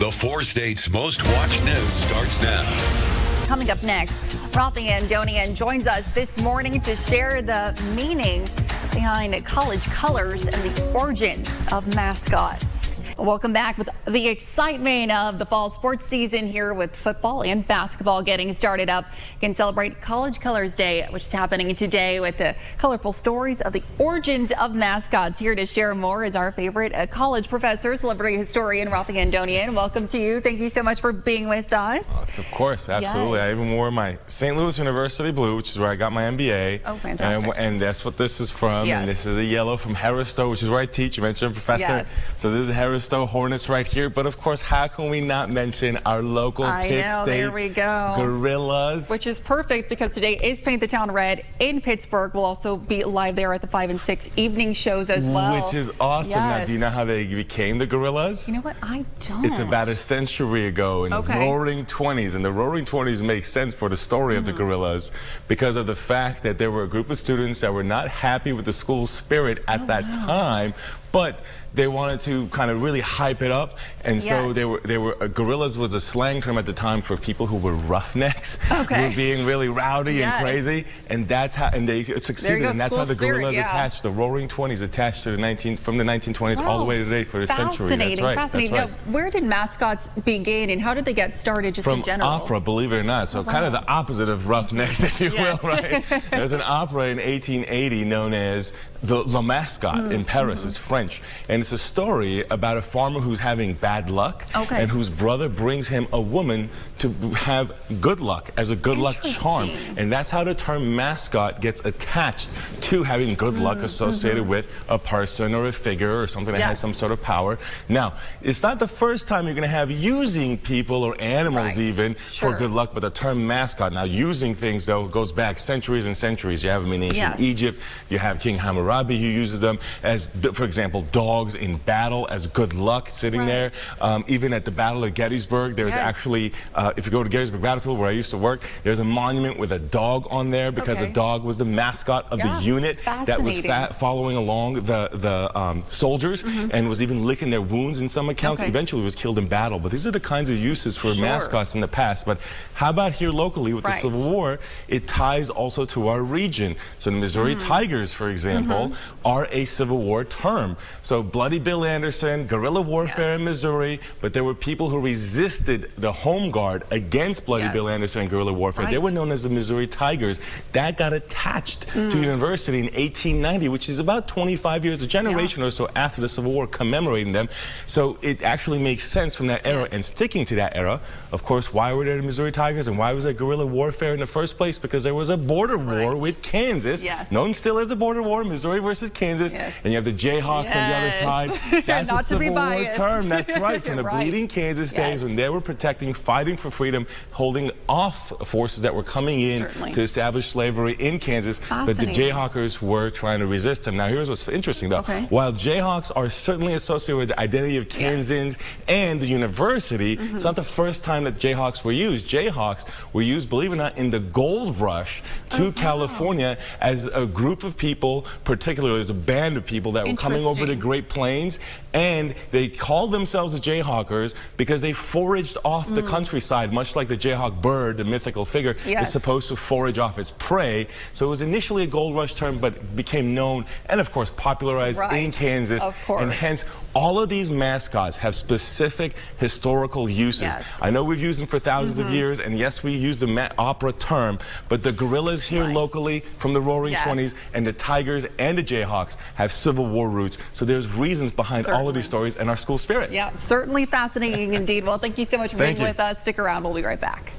The 4 states' most watched news starts now. Coming up next, Raffi Andonian joins us this morning to share the meaning behind college colors and the origins of mascots. Welcome back with the excitement of the fall sports season here with football and basketball getting started up. You can celebrate College Colors Day, which is happening today with the colorful stories of the origins of mascots. Here to share more is our favorite college professor, celebrity historian Raffi Andonian. Welcome to you. Thank you so much for being with us. Of course, absolutely. Yes. I even wore my St. Louis University blue, which is where I got my MBA. Oh, fantastic. And that's what this is from. Yes. And this is a yellow from Heristo, which is where I teach. You mentioned professor. Yes. So this is Heristo Hornets right here. But of course, how can we not mention our local Pitt State there we go. Gorillas? Which is perfect because today is Paint the Town Red in Pittsburgh. We'll also be live there at the 5 and 6 evening shows as well. Which is awesome. Yes. Now, do you know how they became the Gorillas? You know what? I don't. It's about a century ago in the Roaring 20s. And the Roaring 20s makes sense for the story of the Gorillas because of the fact that there were a group of students that were not happy with the school spirit at that time, but they wanted to kind of really hype it up, and so they were gorillas was a slang term at the time for people who were roughnecks, who were being really rowdy and crazy, and that's how they succeeded, and that's how the Gorillas attached. The Roaring 20s attached to the from the 1920s all the way to today for a century. That's right. Fascinating. That's right. Now, where did mascots begin, and how did they get started just in general? From opera, believe it or not. So kind of the opposite of roughnecks, if you will, right? There's an opera in 1880 known as the Mascot in Paris. It's French, and it's a story about a farmer who's having bad luck and whose brother brings him a woman to have good luck as a good luck charm, and that's how the term mascot gets attached to having good luck associated with a person or a figure or something that has some sort of power. Now, it's not the first time you're going to have using people or animals even for good luck, but the term mascot, now using things though goes back centuries and centuries. You have them in ancient Egypt, you have King Hammurabi who uses them as, for example, dogs in battle as good luck sitting there. Even at the Battle of Gettysburg, there's actually, if you go to Gettysburg Battlefield where I used to work, there's a monument with a dog on there because a dog was the mascot of the unit that was following along the soldiers and was even licking their wounds in some accounts. Eventually was killed in battle. But these are the kinds of uses for mascots in the past. But how about here locally with the Civil War? It ties also to our region. So the Missouri Tigers, for example, are a Civil War term. So Bloody Bill Anderson, guerrilla warfare in Missouri, but there were people who resisted the Home Guard against Bloody Bill Anderson and guerrilla warfare. They were known as the Missouri Tigers. That got attached to the university in 1890, which is about 25 years, a generation or so after the Civil War, commemorating them. So it actually makes sense from that era and sticking to that era. Of course, why were there the Missouri Tigers and why was there guerrilla warfare in the first place? Because there was a border war with Kansas, known still as the border war, Missouri versus Kansas, and you have the Jayhawks on the other side. That's a Civil War term. That's right, from the bleeding Kansas days when they were protecting, fighting for freedom, holding off forces that were coming in to establish slavery in Kansas. But the Jayhawkers were trying to resist them. Now, here's what's interesting, though. While Jayhawks are certainly associated with the identity of Kansans and the university, it's not the first time that Jayhawks were used. Jayhawks were used, believe it or not, in the gold rush to California as a group of people, particularly as a band of people that were coming over the Great Plains, and they called themselves the Jayhawkers because they foraged off the countryside, much like the Jayhawk bird, the mythical figure, is supposed to forage off its prey. So it was initially a gold rush term, but became known and, of course, popularized in Kansas. And hence, all of these mascots have specific historical uses. I know we've used them for thousands of years, and yes, we use the opera term, but the gorillas here locally from the Roaring 20s and the Tigers and the Jayhawks have Civil War roots. So there's reasons behind all of these stories and our school spirit. Yeah, certainly fascinating indeed. Well, thank you so much for being with us. Stick around. We'll be right back.